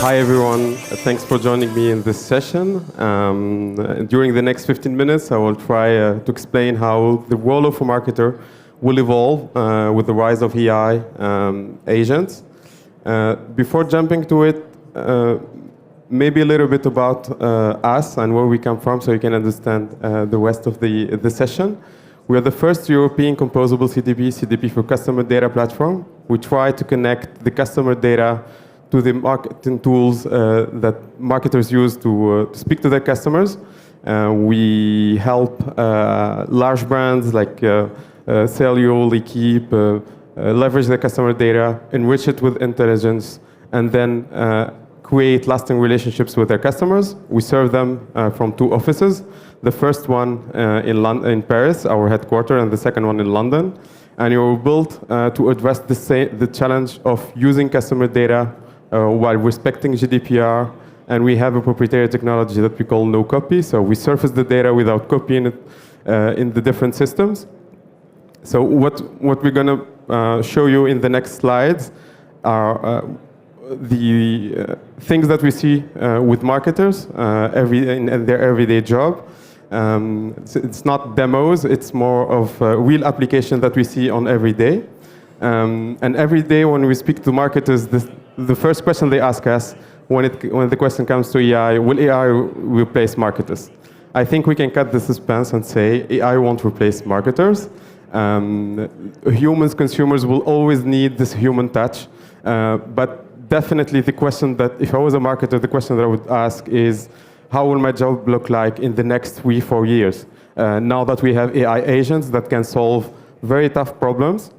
Hi, everyone. Thanks for joining me in this session. During the next 15 minutes, I will try to explain how the role of a marketer will evolve with the rise of AI agents. Before jumping to it, maybe a little bit about us and where we come from so you can understand the rest of the session. We are the first European composable CDP for customer data platform. We try to connect the customer data to the marketing tools that marketers use to speak to their customers. We help large brands like Celio, L'Equipe, leverage their customer data, enrich it with intelligence, and then create lasting relationships with their customers. We serve them from two offices. The first one in Paris, our headquarters, and the second one in London. And we were built to address the challenge of using customer data while respecting GDPR. And we have a proprietary technology that we call no copy. So we surface the data without copying it in the different systems. So what we're going to show you in the next slides are the things that we see with marketers in their everyday job. It's not demos, it's more of a real application that we see on every day. And every day when we speak to marketers, the first question they ask us when the question comes to AI, will AI replace marketers? I think we can cut the suspense and say AI won't replace marketers. Humans, consumers will always need this human touch, but definitely the question that, if I was a marketer, the question that I would ask is, how will my job look like in the next 3-4 years? Now that we have AI agents that can solve very tough problems.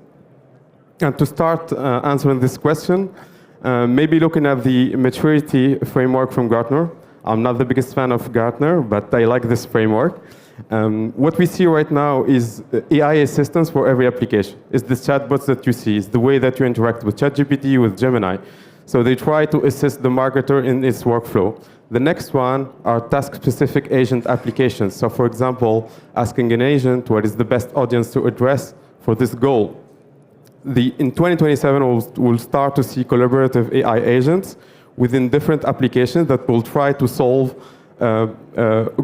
And to start answering this question, maybe looking at the maturity framework from Gartner. I'm not the biggest fan of Gartner, but I like this framework. What we see right now is AI assistance for every application. It's the chatbots that you see. It's the way that you interact with ChatGPT, with Gemini. So they try to assist the marketer in its workflow. The next one are task-specific agent applications. So for example, asking an agent what is the best audience to address for this goal. In 2027, we'll start to see collaborative AI agents within different applications that will try to solve a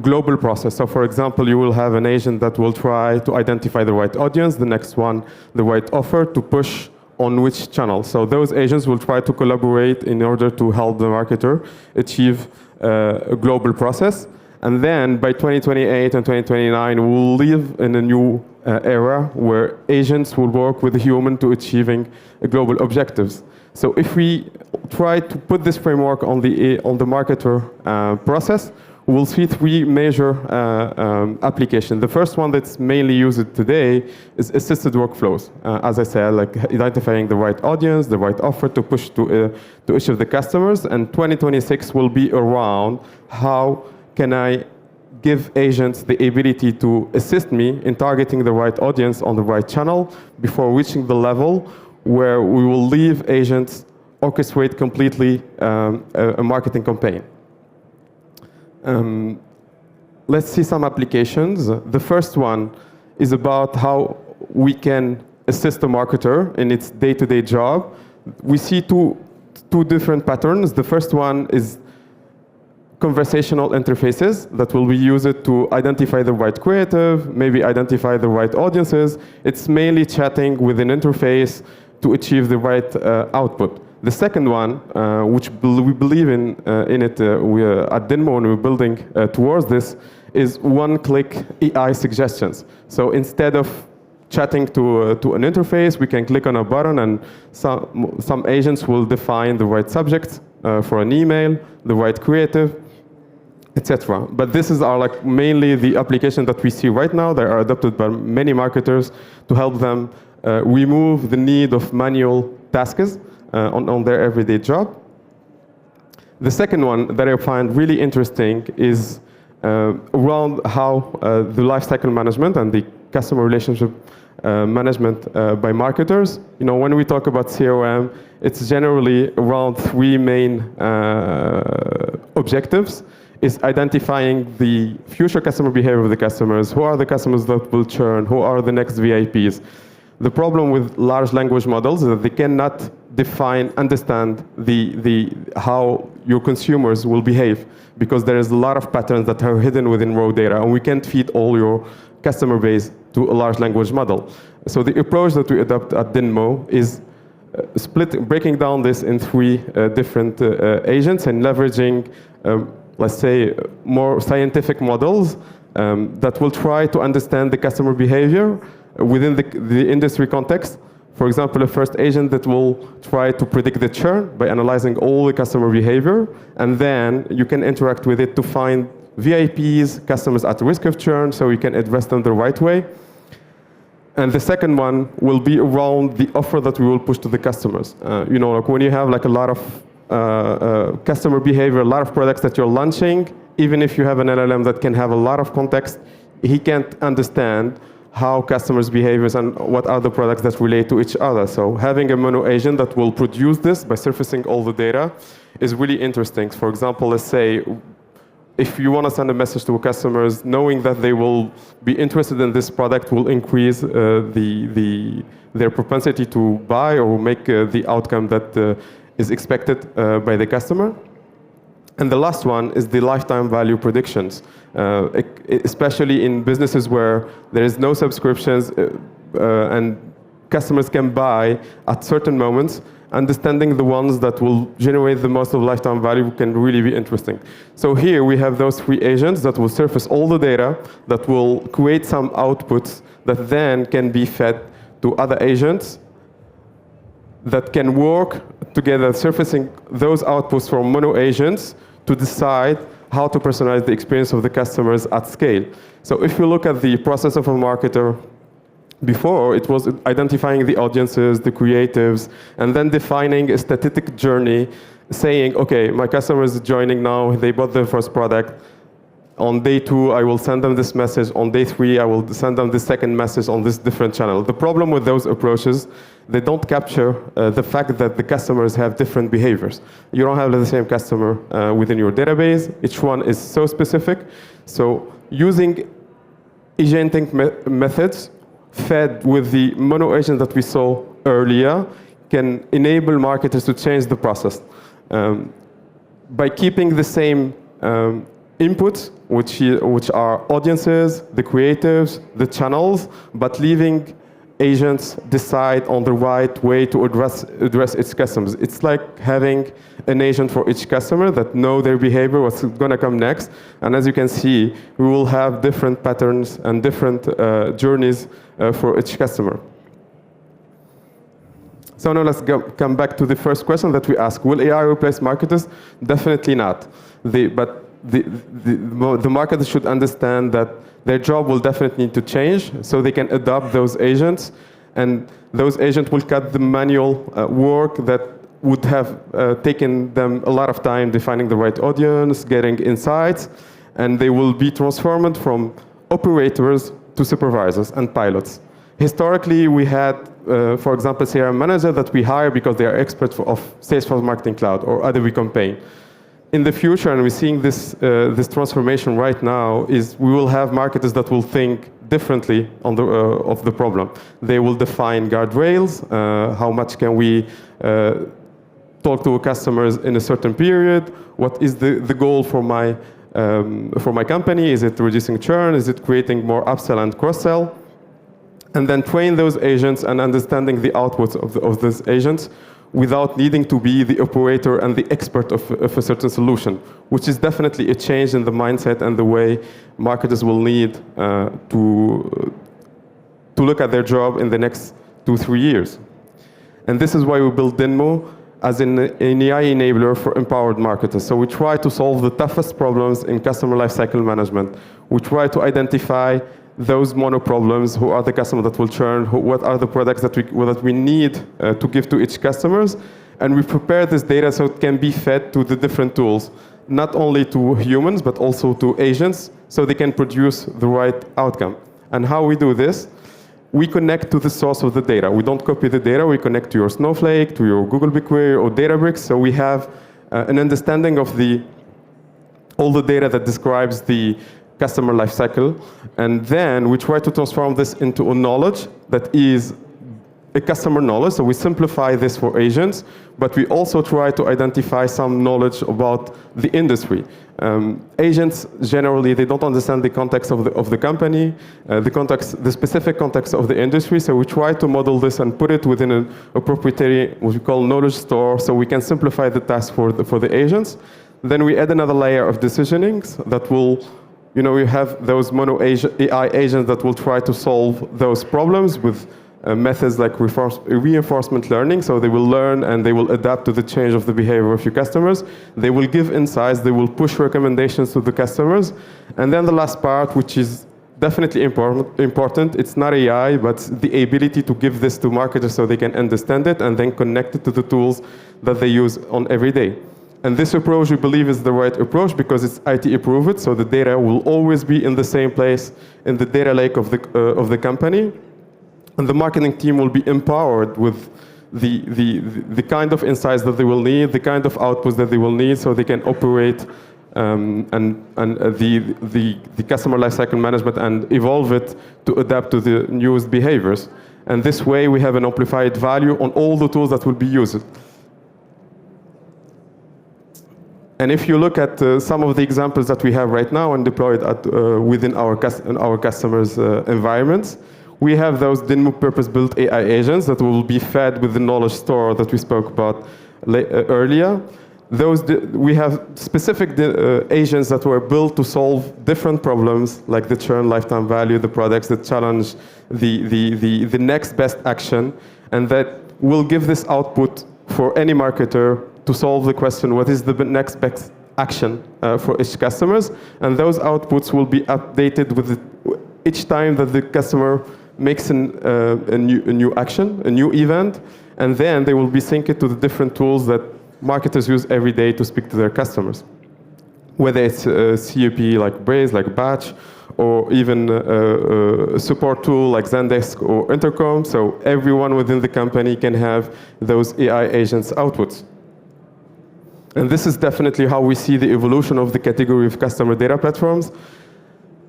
global process. So for example, you will have an agent that will try to identify the right audience, the next one, the right offer to push on which channel. So those agents will try to collaborate in order to help the marketer achieve a global process. And then by 2028 and 2029, we'll live in a new era where agents will work with a human to achieving global objectives. So if we try to put this framework on the marketer process, we'll see 3 major applications. The first one that's mainly used today is assisted workflows. As I said, like identifying the right audience, the right offer to push to each of the customers. And 2026 will be around how can I give agents the ability to assist me in targeting the right audience on the right channel before reaching the level where we will leave agents orchestrate completely a marketing campaign. Let's see some applications. The first one is about how we can assist a marketer in its day-to-day job. We see two different patterns. The first one is conversational interfaces that will be used to identify the right creative, maybe identify the right audiences. It's mainly chatting with an interface to achieve the right output. The second one, which we believe in it, we at Dinmo, and we're building towards this, is one-click AI suggestions. So instead of chatting to an interface, we can click on a button, and some agents will define the right subject for an email, the right creative, etc. But this is mainly the application that we see right now. They are adopted by many marketers to help them remove the need of manual tasks on their everyday job. The second one that I find really interesting is around how the lifecycle management and the customer relationship management by marketers. You know, when we talk about CRM, it's generally around 3 main objectives. Is identifying the future customer behavior of the customers, who are the customers that will churn, who are the next VIPs. The problem with large language models is that they cannot understand how your consumers will behave, because there is a lot of patterns that are hidden within raw data, and we can't feed all your customer base to a large language model. So the approach that we adopt at Dinmo is breaking down this in three different agents and leveraging, let's say, more scientific models that will try to understand the customer behavior within the industry context. For example, a first agent that will try to predict the churn by analyzing all the customer behavior, and then you can interact with it to find VIPs, customers at risk of churn, so you can address them the right way. And the second one will be around the offer that we will push to the customers. You know, like when you have like a lot of customer behavior, a lot of products that you're launching, even if you have an LLM that can have a lot of context, he can't understand how customers' behaviors and what are the products that relate to each other. So having a mono agent that will produce this by surfacing all the data is really interesting. For example, let's say if you want to send a message to customers, knowing that they will be interested in this product will increase their propensity to buy or make the outcome that is expected by the customer. And the last one is the lifetime value predictions, especially in businesses where there is no subscriptions and customers can buy at certain moments. Understanding the ones that will generate the most of lifetime value can really be interesting. So here we have those three agents that will surface all the data, that will create some outputs that then can be fed to other agents that can work together, surfacing those outputs from mono agents to decide how to personalize the experience of the customers at scale. So if you look at the process of a marketer, before, it was identifying the audiences, the creatives, and then defining a static journey, saying, okay, my customer is joining now, they bought their first product. On day 2, I will send them this message. On day 3, I will send them the second message on this different channel. The problem with those approaches, they don't capture the fact that the customers have different behaviors. You don't have the same customer within your database. Each one is so specific. So using agentic methods fed with the mono agent that we saw earlier can enable marketers to change the process by keeping the same inputs, which are audiences, the creatives, the channels, but leaving agents decide on the right way to address its customers. It's like having an agent for each customer that know their behavior, what's going to come next. And as you can see, we will have different patterns and different journeys for each customer. So now let's come back to the first question that we asked. Will AI replace marketers? Definitely not. But the marketers should understand that their job will definitely need to change so they can adopt those agents. And those agents will cut the manual work that would have taken them a lot of time defining the right audience, getting insights, and they will be transformed from operators to supervisors and pilots. Historically, we had, for example, CRM manager that we hire because they are experts of Salesforce Marketing Cloud or Adobe Campaign. In the future, and we're seeing this transformation right now, is we will have marketers that will think differently on of the problem. They will define guardrails, how much can we talk to customers in a certain period, what is the goal for my company, is it reducing churn, is it creating more upsell and cross-sell, and then train those agents and understanding the outputs of those agents without needing to be the operator and the expert of a certain solution, which is definitely a change in the mindset and the way marketers will need to look at their job in the next 2-3 years. And this is why we built Dinmo as an AI enabler for empowered marketers. So we try to solve the toughest problems in customer lifecycle management. We try to identify those mono problems, who are the customers that will churn, what are the products that we need to give to each customers, and we prepare this data so it can be fed to the different tools, not only to humans, but also to agents, so they can produce the right outcome. And how we do this? We connect to the source of the data. We don't copy the data, we connect to your Snowflake, to your Google BigQuery or Databricks, so we have an understanding of all the data that describes the customer lifecycle, and then we try to transform this into a knowledge that is a customer knowledge, so we simplify this for agents, but we also try to identify some knowledge about the industry. Agents, generally, they don't understand the context of the company, the specific context of the industry, so we try to model this and put it within a proprietary, what we call knowledge store, so we can simplify the task for the agents. Then we add another layer of decisionings that will, you have those mono AI agents that will try to solve those problems with methods like reinforcement learning, so they will learn and they will adapt to the change of the behavior of your customers. They will give insights, they will push recommendations to the customers. And then the last part, which is definitely important, it's not AI, but the ability to give this to marketers so they can understand it and then connect it to the tools that they use on every day. And this approach, we believe, is the right approach because it's IT approved, so the data will always be in the same place in the data lake of the company. And the marketing team will be empowered with the kind of insights that they will need, the kind of outputs that they will need, so they can operate the customer lifecycle management and evolve it to adapt to the newest behaviors. And this way, we have an amplified value on all the tools that will be used. And if you look at some of the examples that we have right now and deployed within our customers' environments, we have those Dinmo purpose-built AI agents that will be fed with the knowledge store that we spoke about earlier. We have specific agents that were built to solve different problems, like the churn, lifetime value, the products, the challenge, the next best action, and that will give this output for any marketer to solve the question, what is the next best action for each customers? And those outputs will be updated with each time that the customer makes a new action, a new event, and then they will be synced to the different tools that marketers use every day to speak to their customers. Whether it's a CUP like Braze, like Batch, or even a support tool like Zendesk or Intercom, so everyone within the company can have those AI agents outputs. And this is definitely how we see the evolution of the category of customer data platforms.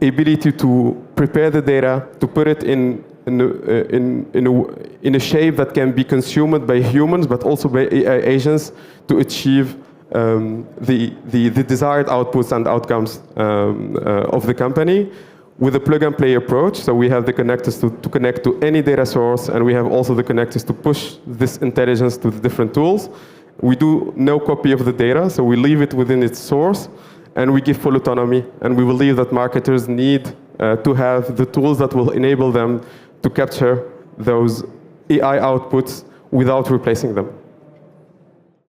Ability to prepare the data, to put it in a shape that can be consumed by humans, but also by AI agents to achieve the desired outputs and outcomes of the company with a plug-and-play approach. So we have the connectors to connect to any data source, and we have also the connectors to push this intelligence to the different tools. We do no copy of the data, so we leave it within its source, and we give full autonomy, and we believe that marketers need to have the tools that will enable them to capture those AI outputs without replacing them.